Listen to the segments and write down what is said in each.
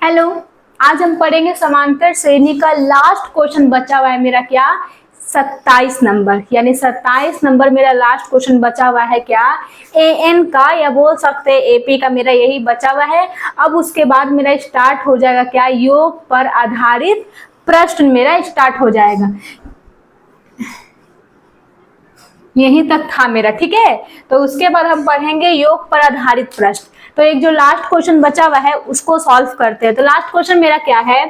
Hello, आज हम पढ़ेंगे समांतर श्रेणी का लास्ट क्वेश्चन बचा हुआ है मेरा क्या 27 नंबर, यानी 27 नंबर मेरा लास्ट क्वेश्चन बचा हुआ है क्या एएन का, या बोल सकते हैं एपी का। मेरा यही बचा हुआ है। अब उसके बाद मेरा स्टार्ट हो जाएगा क्या योग पर आधारित प्रश्न मेरा स्टार्ट हो जाएगा। यहीं तक था मेरा, ठीक है। तो उसके बाद हम पढ़ेंगे योग पर आधारित प्रश्न। तो एक जो लास्ट क्वेश्चन बचा हुआ है उसको सॉल्व करते हैं। तो लास्ट क्वेश्चन मेरा क्या है,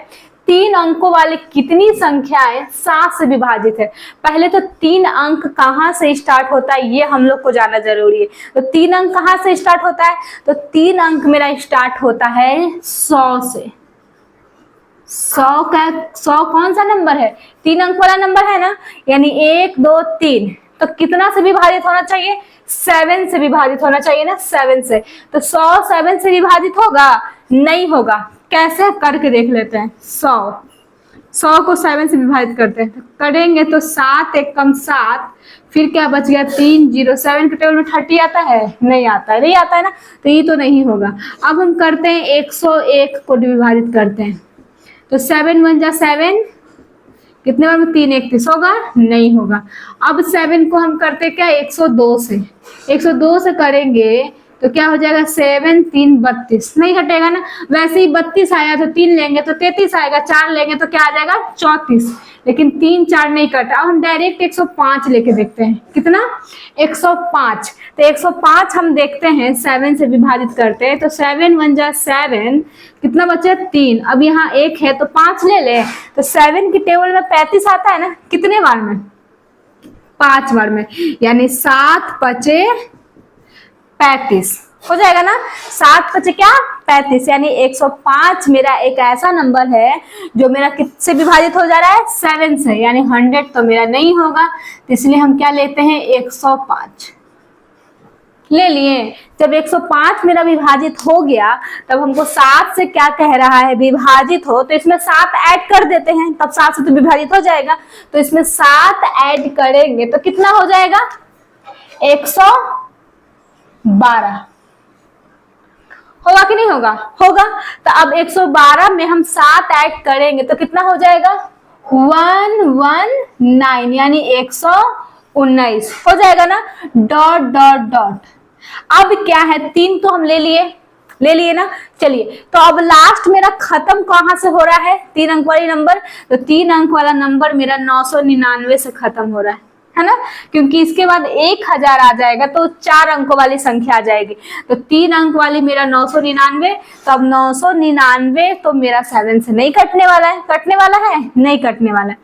3 अंकों वाली कितनी संख्याएं 7 से विभाजित है। पहले तो 3 अंक कहाँ से स्टार्ट होता है ये हम लोग को जानना जरूरी है। तो 3 अंक कहाँ से स्टार्ट होता है, तो 3 अंक मेरा स्टार्ट होता है 100 से। 100 कौन सा नंबर है, 3 अंक वाला नंबर है ना, यानी 1 2 3। तो कितना से विभाजित होना चाहिए, 7 से विभाजित होना चाहिए ना, 7 से। तो 100 7 से विभाजित होगा, नहीं होगा। कैसे करके देख लेते हैं। 100 को 7 से विभाजित करते हैं, तो करेंगे तो 7 एक कम 7, फिर क्या बच गया 3 0। 7 के टेबल में 30 आता है, नहीं आता है, नहीं आता है ना, तो ये तो नहीं होगा। अब हम करते हैं 101 को विभाजित करते हैं। तो 7 1 जा 7, कितने बार में 3 1 30 होगा, नहीं होगा। अब 7 को हम करते क्या 102 से। 102 से करेंगे तो क्या हो जाएगा 7 3 32, नहीं घटेगा ना। वैसे ही 32 आया तो 3 लेंगे तो 33 आएगा, 4 लेंगे तो क्या आ जाएगा 34, लेकिन 3 4 नहीं कटा। अब हम डायरेक्ट 105 लेके देखते हैं, कितना 105। तो 105 हम देखते हैं 7 से विभाजित करते हैं। तो 7 1 जा 7, कितना बचे 3। अब यहाँ 1 है तो 5 ले ले। तो 7 की टेबल में 35 आता है ना, कितने बार में 5 बार में, यानी 7 5 35 हो जाएगा ना। 7 5 क्या 35, यानी 105 मेरा एक ऐसा नंबर है जो मेरा किससे विभाजित हो जा रहा है 7 से, यानी 100 तो मेरा नहीं होगा। तो इसलिए हम क्या लेते हैं 105 ले लिए। जब 105 मेरा विभाजित हो गया तब हमको 7 से क्या कह रहा है विभाजित हो, तो इसमें 7 ऐड कर देते हैं, तब 7 से तो विभाजित हो जाएगा। तो इसमें 7 ऐड करेंगे तो कितना हो जाएगा 112 होगा कि नहीं होगा, होगा। तो अब 112 में हम 7 ऐड करेंगे तो कितना हो जाएगा 119, यानी 119 हो जाएगा ना। Dot dot dot. अब क्या है 3 तो हम ले लिए ना। चलिए, तो अब लास्ट मेरा खत्म कहां से हो रहा है 3 अंक वाली नंबर, तो 3 अंक वाला नंबर मेरा 999 से खत्म हो रहा है ना, क्योंकि इसके बाद 1000 आ जाएगा तो 4 अंकों वाली संख्या आ जाएगी। तो 3 अंक वाली मेरा 999, तो अब 999 तो मेरा 7 से नहीं कटने वाला है, कटने वाला है नहीं कटने वाला है।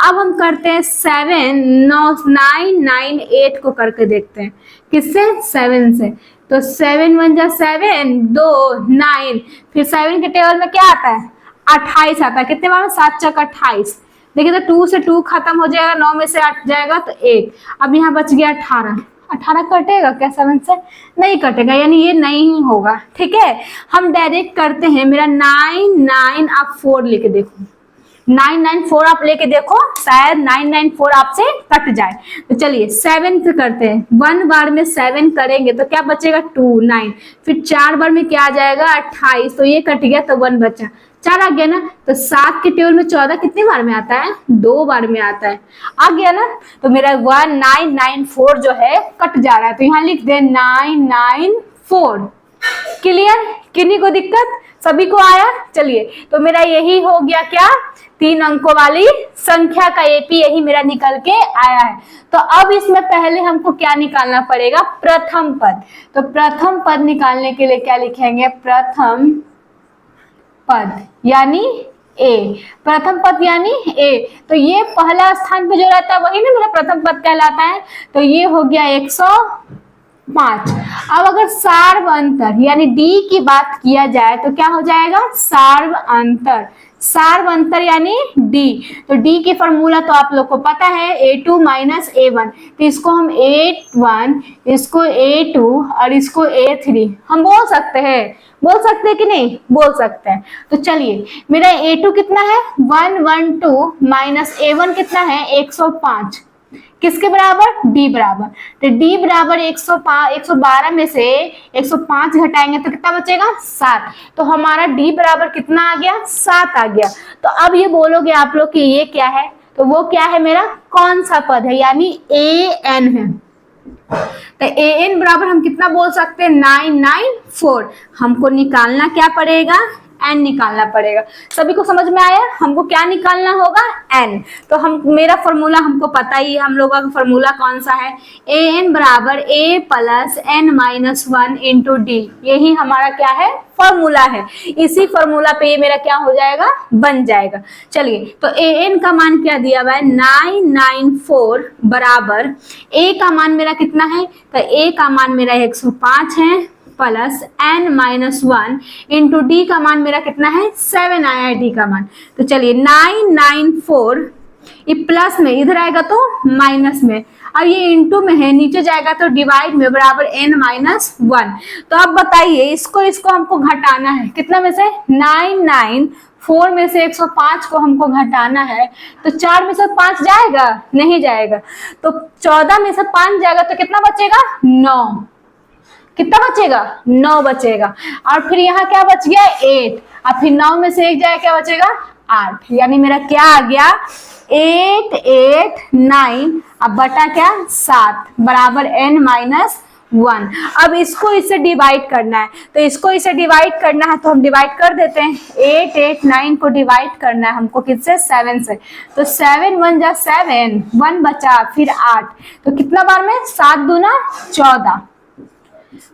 अब हम करते हैं 7 998 को करके देखते हैं, किससे 7 से। तो 7 1 जा 7 2 9, फिर 7 के टेबल में क्या आता है 28 आता है, कितने बार में 7 चक 28। देखिए तो 2 से 2 खत्म हो जाएगा, 9 में से 8 जाएगा तो 1। अब यहाँ बच गया 18 कटेगा क्या 7 से, नहीं कटेगा, यानी ये नहीं होगा। ठीक है, हम डायरेक्ट करते हैं मेरा 9 आप 4 लेके देखो, 994 आप लेके देखो, शायद 994 आपसे कट जाए। तो चलिए 7 से करते हैं, 1 बार में 7 करेंगे तो क्या बचेगा 2 9, फिर 4 बार में क्या आ जाएगा 28, तो ये कट गया तो 1 बचा, 4 आ गया ना। तो 7 के टेबल में 14 कितने बार में आता है 2 बार में आता है, आ गया ना। तो मेरा 1994 जो है कट जा रहा है, तो यहाँ लिख दे 994। क्लियर, किन्हीं को दिक्कत, सभी को आया। चलिए, तो मेरा यही हो गया क्या 3 अंकों वाली संख्या का एपी, यही मेरा निकल के आया है। तो अब इसमें पहले हमको क्या निकालना पड़ेगा प्रथम पद। तो प्रथम पद निकालने के लिए क्या लिखेंगे प्रथम पद यानी ए, प्रथम पद यानी ए। तो ये पहला स्थान पे जो रहता है वही ना मेरा प्रथम पद कहलाता है। तो ये हो गया 105। अब अगर सार्व अंतर यानी डी की बात किया जाए तो क्या हो जाएगा सार्व अंतर, सार्व अंतर यानी डी। तो डी की फॉर्मूला तो आप लोग को पता है a2 माइनस a1, तो इसको हम a1, इसको a2 और इसको a3 हम बोल सकते हैं कि नहीं, बोल सकते हैं। तो चलिए मेरा a2 कितना है 112 माइनस a1 कितना है 105, किसके बराबर, डी बराबर। तो डी बराबर 112 में से 105 घटाएंगे तो कितना बचेगा, 7। तो हमारा डी बराबर कितना आ गया, 7 आ गया। तो अब ये बोलोगे आप लोग कि ये क्या है, तो वो क्या है मेरा, कौन सा पद है, यानी ए एन है। तो ए एन बराबर हम कितना बोल सकते हैं, 994। हमको निकालना क्या पड़ेगा, एन निकालना पड़ेगा। सभी को समझ में आया, हमको क्या निकालना होगा, एन। तो हम, मेरा फॉर्मूला हमको पता ही है, हम लोगों का फॉर्मूला कौन सा है, ए एन बराबर a plus n minus 1 into d. यही हमारा क्या है, फॉर्मूला है। इसी फॉर्मूला पे ये मेरा क्या हो जाएगा, बन जाएगा। चलिए, तो ए एन का मान क्या दिया हुआ है, 994 बराबर ए का मान मेरा कितना है, तो ए का मान मेरा 105 है plus n minus 1 into d का मान मेरा कितना है, 7 आया है डी का मान। तो चलिए 994 ये प्लस में, इधर आएगा तो माइनस में, अब ये इंटू में है, नीचे जाएगा तो डिवाइड में, बराबर एन माइनस 1। तो अब बताइए, इसको हमको घटाना है, कितना में से, 994 में से 105 को हमको घटाना है। तो 4 में से 5 जाएगा, नहीं जाएगा। तो 14 में से 5 जाएगा तो कितना बचेगा, 9। कितना बचेगा, 9 बचेगा। और फिर यहाँ क्या बच गया, 8। और फिर 9 में से 1 जाए, क्या बचेगा, 8। यानी मेरा क्या आ गया, 8 8 9 अब बटा क्या, 7 बराबर n माइनस 1। अब इसको इससे डिवाइड करना है, तो इसको इससे डिवाइड करना है तो हम डिवाइड कर देते हैं। 8 8 9 को डिवाइड करना है हमको किससे, 7 से। तो 7 1 जा 7, 1 बचा, फिर 8। तो कितना बार में, 7 दूना 14।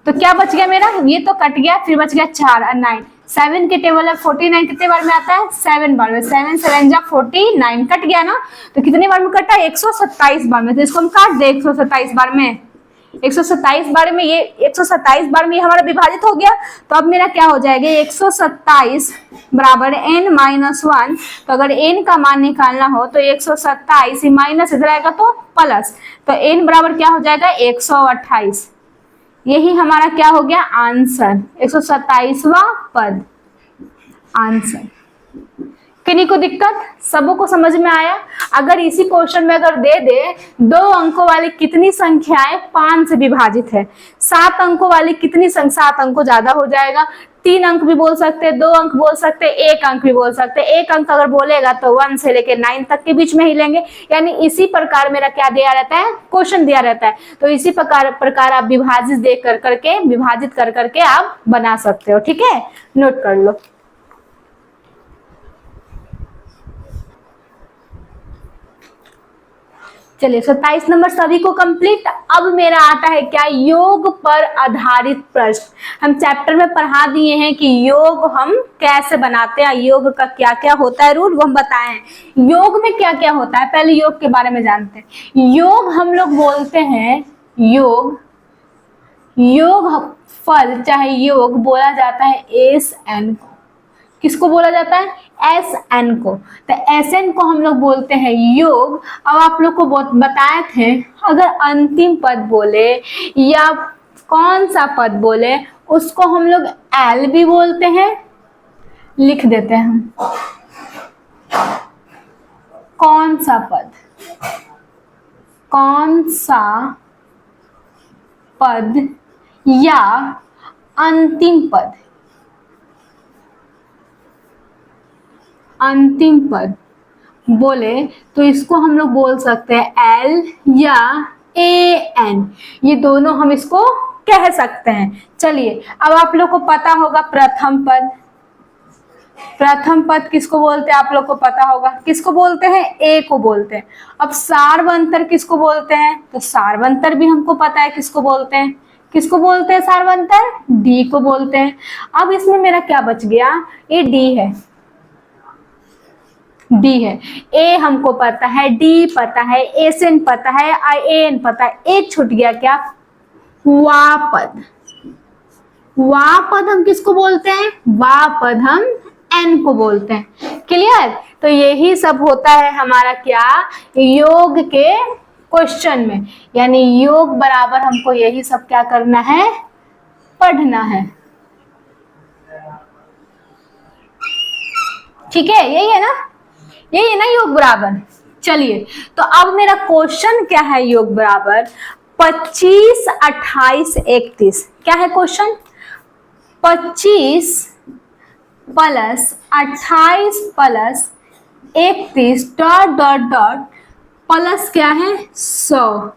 तो क्या बच गया मेरा, ये तो कट गया, फिर बच गया 4 और 9। 7 के टेबल है 49 कितने बार में आता है, 7 बार में। 7 7 जा 49, कट गया ना। तो कितने बार में कटा, 127 बार में। तो इसको हम काट दे 127 बार में, 127 बार में, ये 127 बार में ये हमारा विभाजित हो गया। तो अब मेरा क्या हो जाएगा, 127 बराबर n माइनस 1। तो अगर n का मान निकालना हो तो 127 माइनस इधर आएगा तो प्लस, तो n बराबर क्या हो जाएगा, 128। यही हमारा क्या हो गया, आंसर, 127वां पद आंसर। किन्हीं को दिक्कत, सबों को समझ में आया। अगर इसी क्वेश्चन में अगर दे दे 2 अंकों वाली कितनी संख्याएं 5 से विभाजित है, 7 अंकों वाली कितनी संख्या, 7 अंकों ज्यादा हो जाएगा, 3 अंक भी बोल सकते हैं, 2 अंक बोल सकते हैं, 1 अंक भी बोल सकते हैं। 1 अंक अगर बोलेगा तो 1 से लेके 9 तक के बीच में ही लेंगे। यानी इसी प्रकार मेरा क्या दिया रहता है, क्वेश्चन दिया रहता है। तो इसी प्रकार आप विभाजित देख कर करके, विभाजित कर करके आप बना सकते हो। ठीक है, नोट कर लो। चलिए 27 नंबर सभी को कंप्लीट। अब मेरा आता है क्या, योग पर आधारित प्रश्न। हम चैप्टर में पढ़ा दिए हैं कि योग हम कैसे बनाते हैं, योग का क्या क्या होता है, रूल वो हम बताए हैं। योग में क्या क्या होता है, पहले योग के बारे में जानते हैं। योग हम लोग बोलते हैं, योग फल चाहे योग बोला जाता है एस एन को। किसको बोला जाता है, एस एन को। तो एस एन को हम लोग बोलते हैं योग। अब आप लोग को बताए थे, अगर अंतिम पद बोले या कौन सा पद बोले उसको हम लोग एल भी बोलते हैं, लिख देते हैं हम कौन सा पद, कौन सा पद या अंतिम पद, अंतिम पद बोले तो इसको हम लोग बोल सकते हैं एल या ए एन, ये दोनों हम इसको कह सकते हैं। चलिए, अब आप लोग को पता होगा प्रथम पद। प्रथम पद किसको बोलते हैं, आप लोग को पता होगा, किसको बोलते हैं, ए को बोलते हैं। अब सार्वंतर किसको बोलते हैं, तो सार्वंतर भी हमको पता है किसको बोलते हैं, किसको बोलते हैं सार्वंतर, डी को बोलते हैं। अब इसमें मेरा क्या बच गया, ये डी है, डी है। ए हमको पता है, डी पता है, एस एन पता है, आई एन पता है, एक छूट गया क्या, वापद। वापद हम किसको बोलते हैं, वापद हम एन को बोलते हैं। क्लियर। तो यही सब होता है हमारा क्या, योग के क्वेश्चन में। यानी योग बराबर हमको यही सब क्या करना है, पढ़ना है। ठीक है, यही है ना, यही है ना योग बराबर। चलिए, तो अब मेरा क्वेश्चन क्या है, योग बराबर 25, 28, 31। क्या है question? 25 plus 28 plus 31 dot dot dot plus क्या है 100।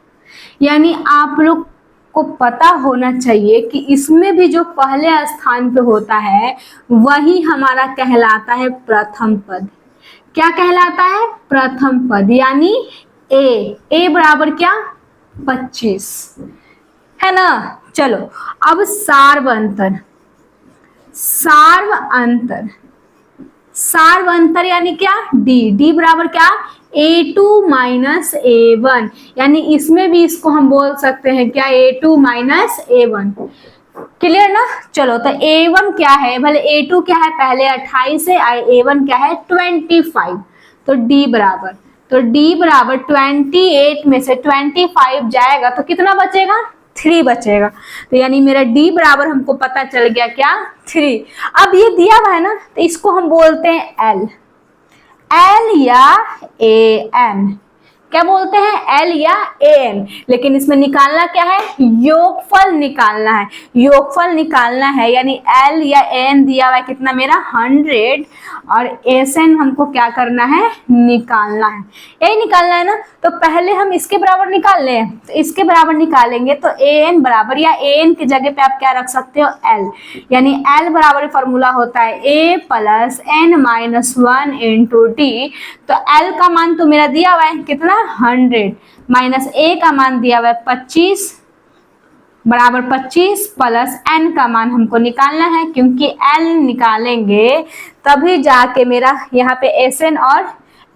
यानी आप लोग को पता होना चाहिए कि इसमें भी जो पहले स्थान पे होता है वही हमारा कहलाता है प्रथम पद। क्या कहलाता है? प्रथम पद। यानी ए बराबर क्या? 25 है ना। चलो अब सार्व अंतर, सार्व अंतर, सार्व अंतर यानी क्या? डी बराबर क्या? A2 minus A1। यानी इसमें भी इसको हम बोल सकते हैं क्या? A2 minus A1। क्लियर ना। चलो तो A1 क्या है, भले A2 क्या है, पहले 28 है, A1 क्या है 25। तो D बराबर, तो D बराबर 28 में से 25 जाएगा तो कितना बचेगा? 3 बचेगा। तो यानी मेरा D बराबर हमको पता चल गया क्या? 3। अब ये दिया हुआ है ना, तो इसको हम बोलते हैं L, L या AN। क्या बोलते हैं? L या AN। लेकिन इसमें निकालना क्या है? योगफल निकालना है, योगफल निकालना है। यानी L या AN दिया हुआ है कितना मेरा? 100, और SN हमको क्या करना है? निकालना है। यही निकालना है ना। तो पहले हम इसके बराबर निकाल लें, तो इसके बराबर निकालेंगे तो AN बराबर, या AN की जगह पे आप क्या रख सकते हो? L। यानी L बराबर फॉर्मूला होता है A plus N minus 1 into D। तो L का मान तो मेरा दिया हुआ है कितना? 100 माइनस A का मान दिया हुआ है 25 बराबर 25 प्लस N का मान हमको निकालना है, क्योंकि L निकालेंगे तभी जाके मेरा यहाँ पे SN और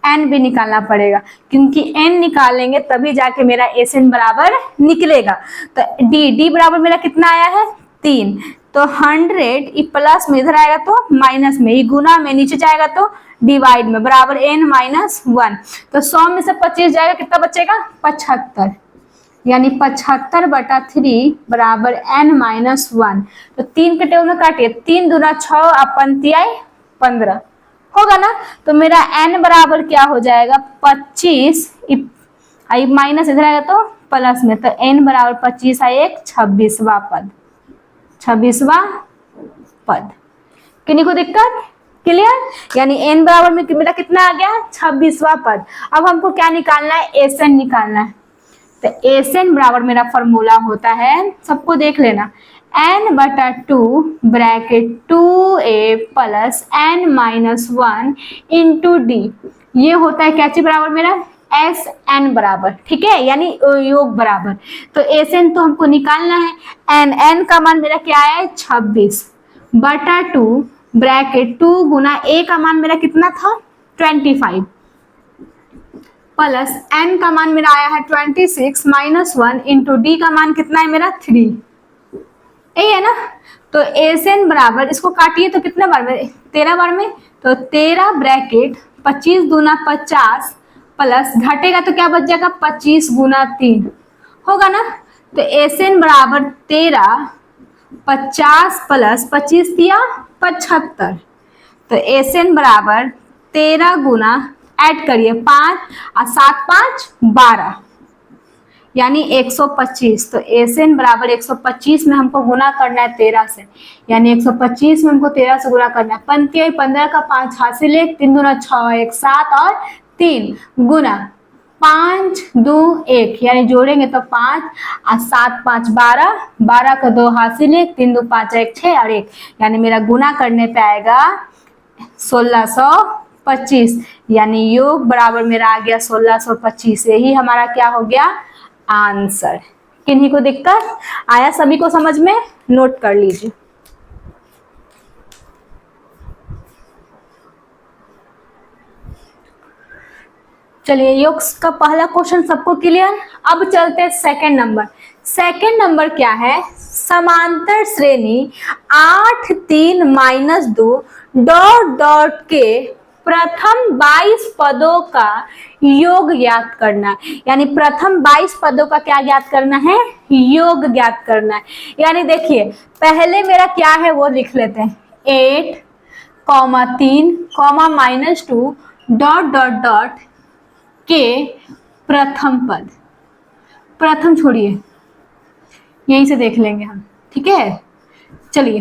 N भी निकालना पड़ेगा, क्योंकि N निकालेंगे तभी जाके मेरा SN बराबर निकलेगा। तो D बराबर मेरा कितना आया है? 3। तो 100 प्लस में इधर आएगा तो माइनस में, गुना में नीचे जाएगा तो डिवाइड में, बराबर N माइनस 1। तो 100 में से 25 जाएगा, कितना बचेगा? 75। यानी 75/3 बराबर N माइनस 1। तो 3 के टेबल में काटिए, 3 दूना 6 अपन 15 होगा ना। तो मेरा N बराबर क्या हो जाएगा? 25, माइनस इधर आएगा तो प्लस में, तो N बराबर 25 है एक 26वां पद, 26वां पद। किन्हीं को दिक्कत? क्लियर। यानी N बराबर में मेरा कितना आ गया? 26वां पद। अब हमको क्या निकालना है? SN निकालना है। तो SN बराबर मेरा फॉर्मूला होता है, सबको देख लेना, N/2 bracket 2A plus N minus 1 into D। ये होता है क्या चीज बराबर मेरा? SN बराबर, ठीक है, यानी योग बराबर। तो SN तो हमको निकालना है। N का मान मेरा क्या है? 26/2 ब्रैकेट 2 गुना A का मान मेरा कितना था? 25 प्लस N का मान मेरा आया है 26 माइनस 1 इंटू D का मान कितना है मेरा? 3। यही है ना। तो SN बराबर, इसको काटिए तो कितने बार में? 13 बार में। तो 13 ब्रैकेट 25 दूना 50 प्लस घटेगा तो क्या बच जाएगा? 25 गुना 3 होगा ना। तो SN बराबर 13, 50 प्लस 25 दिया 75। तो SN बराबर 13 गुना, ऐड करिए 5 और 7 5 12, यानी 125। तो SN बराबर 125 में हमको गुना करना है 13 से, यानी 125 में हमको 13 से गुना करना है। 15 का 5 हासिल 1, 3 दूना 6, 1 7 और 3 गुना 5 2 1, यानी जोड़ेंगे तो 5 और 7 5 12, 12 का 2 हासिल 1, 3 2 5 1 6 और 1, यानी मेरा गुना करने पे आएगा 1625। यानी योग बराबर मेरा आ गया 1625। यही हमारा क्या हो गया? आंसर। किन्हीं को दिक्कत आया? सभी को समझ में? नोट कर लीजिए। चलिए, योग का पहला क्वेश्चन सबको क्लियर। अब चलते हैं सेकंड नंबर। सेकंड नंबर क्या है? समांतर श्रेणी 8 3 माइनस 2 डॉट डॉट के प्रथम 22 पदों का योग ज्ञात करना। यानी प्रथम 22 पदों का क्या ज्ञात करना है? योग ज्ञात करना है। यानी देखिए, पहले मेरा क्या है वो लिख लेते हैं, 8, 3, -2 डॉट डॉट डॉट के प्रथम पद, प्रथम छोड़िए यहीं से देख लेंगे हम, ठीक है। चलिए,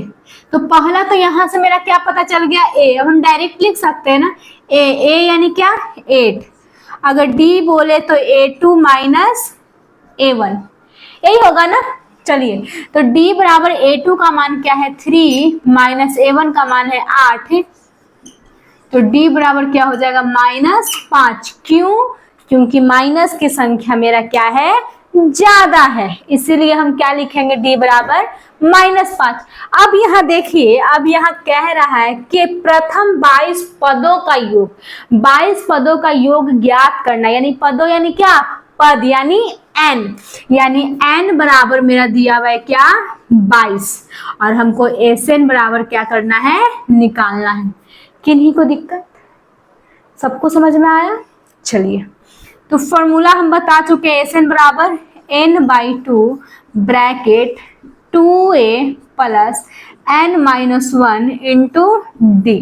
तो पहला तो यहां से मेरा क्या पता चल गया, ए। अब हम डायरेक्ट लिख सकते हैं ना, ए यानी क्या 8। अगर डी बोले तो A2 माइनस A1, यही होगा ना। चलिए, तो D बराबर A2 का मान क्या है 3 माइनस A1 का मान है 8, तो D बराबर क्या हो जाएगा -5। क्यों? क्योंकि माइनस की संख्या मेरा क्या है ज्यादा है, इसीलिए हम क्या लिखेंगे D बराबर -5। अब यहाँ देखिए, अब यहाँ कह रहा है कि प्रथम 22 पदों का योग, 22 पदों का योग ज्ञात करना, यानी पदों यानी क्या पद यानी n, यानी n बराबर मेरा दिया हुआ है क्या 22, और हमको Sn बराबर क्या करना है निकालना है। किन्हीं को दिक्कत, सबको समझ में आया? चलिए, तो फॉर्मूला हम बता चुके हैं, Sn बराबर n/2 bracket 2a plus n-1 into D,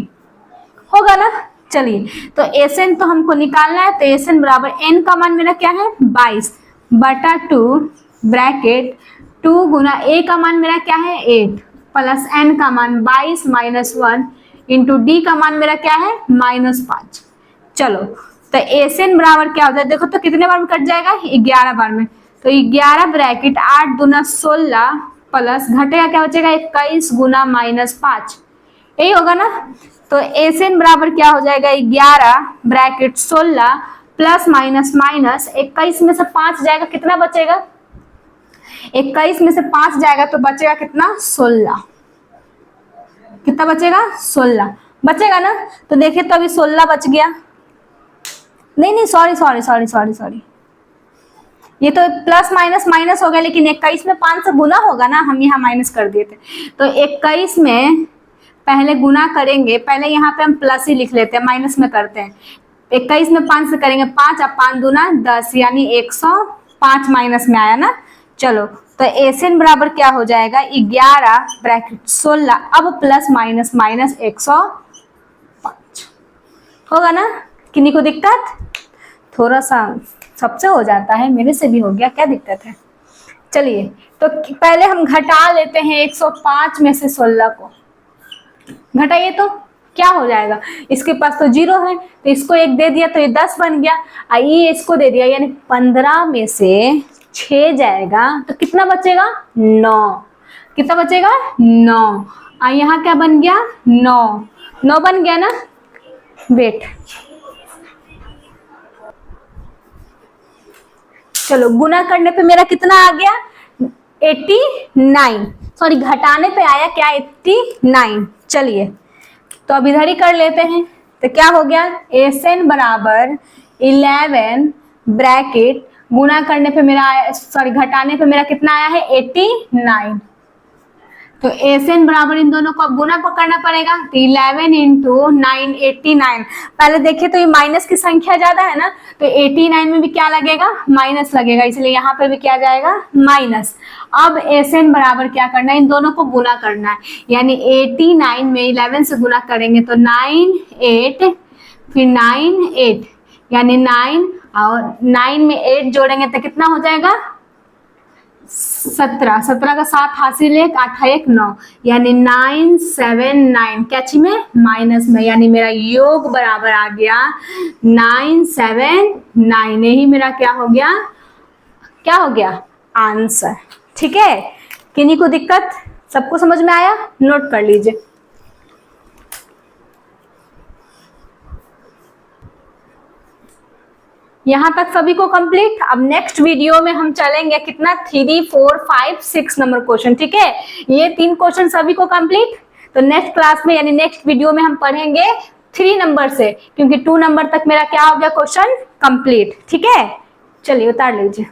होगा ना। चलिए, तो Sn तो हमको निकालना है, तो Sn बराबर n का मान मेरा क्या है 22/2 ब्रैकेट 2 गुना a का मान मेरा क्या है 8 प्लस n का मान 22 माइनस 1 इंटू डी का मान मेरा क्या है -5। चलो, तो Sn बराबर क्या होता है, देखो तो कितने बार में कट जाएगा 11 बार में, तो 11 ब्रैकेट 8 दूना 16 प्लस घटेगा क्या बचेगा 21 गुना -5, यही होगा ना। तो Sn बराबर क्या हो जाएगा 11 ब्रैकेट 16 प्लस माइनस माइनस 21 में से 5 जाएगा, कितना बचेगा 21 में से 5 जाएगा तो बचेगा कितना 16, कितना बचेगा 16 बचेगा ना। तो देखिए, तो अभी 16 बच गया, नहीं सॉरी, ये तो प्लस माइनस माइनस हो गया, लेकिन 21 में 5 से गुना होगा ना, हम यहाँ माइनस कर दिए थे। तो 21 में पहले गुना करेंगे, पहले यहाँ पे हम प्लस ही लिख लेते हैं, माइनस में करते हैं। 21 में 5 से करेंगे 5, अब 5 दूना 10 यानी 105 माइनस में आया ना। चलो, तो Sn बराबर क्या हो जाएगा 11 ब्रैकेट 16 अब प्लस माइनस माइनस 105, होगा ना। किन्हीं को दिक्कत, थोड़ा सा सबसे हो जाता है, मेरे से भी हो गया, क्या दिक्कत है। चलिए, तो पहले हम घटा लेते हैं 105 में से 16 को, घटाइए तो क्या हो जाएगा, इसके पास तो 0 है तो इसको 1 दे दिया तो ये 10 बन गया, ये इसको दे दिया यानी 15 में से 6 जाएगा तो कितना बचेगा 9, कितना बचेगा 9। यहाँ क्या बन गया 9 बन गया ना। वेट, चलो गुना करने पे मेरा कितना आ गया 89, सॉरी घटाने पे आया क्या 89। चलिए, तो अब इधर ही कर लेते हैं, तो क्या हो गया Sn बराबर 11 ब्रैकेट गुना करने पे मेरा आया, सॉरी घटाने पे मेरा कितना आया है 89। तो Sn बराबर इन दोनों को अब गुना करना पड़ेगा, तो 11 इंटू 9 89। पहले देखिए तो ये माइनस की संख्या ज्यादा है ना, तो 89 में भी क्या लगेगा माइनस लगेगा, इसलिए यहाँ पर भी क्या जाएगा माइनस। अब Sn बराबर क्या करना है इन दोनों को गुना करना है, यानी 89 में 11 से गुना करेंगे तो 9 8 फिर 9 8 यानी 9 और 9 में 8 जोड़ेंगे तो कितना हो जाएगा 17, 17 का 7 हासिल 1 8 1 9 यानी 979 कैची में माइनस में, यानी मेरा योग बराबर आ गया 979, यही मेरा क्या हो गया आंसर। ठीक है, किन्हीं को दिक्कत, सबको समझ में आया, नोट कर लीजिए। यहाँ तक सभी को कंप्लीट। अब नेक्स्ट वीडियो में हम चलेंगे कितना 3 4 5 6 नंबर क्वेश्चन। ठीक है, ये 3 क्वेश्चन सभी को कंप्लीट। तो नेक्स्ट क्लास में यानी नेक्स्ट वीडियो में हम पढ़ेंगे 3 नंबर से, क्योंकि 2 नंबर तक मेरा क्या हो गया क्वेश्चन कंप्लीट। ठीक है, चलिए उतार लीजिए।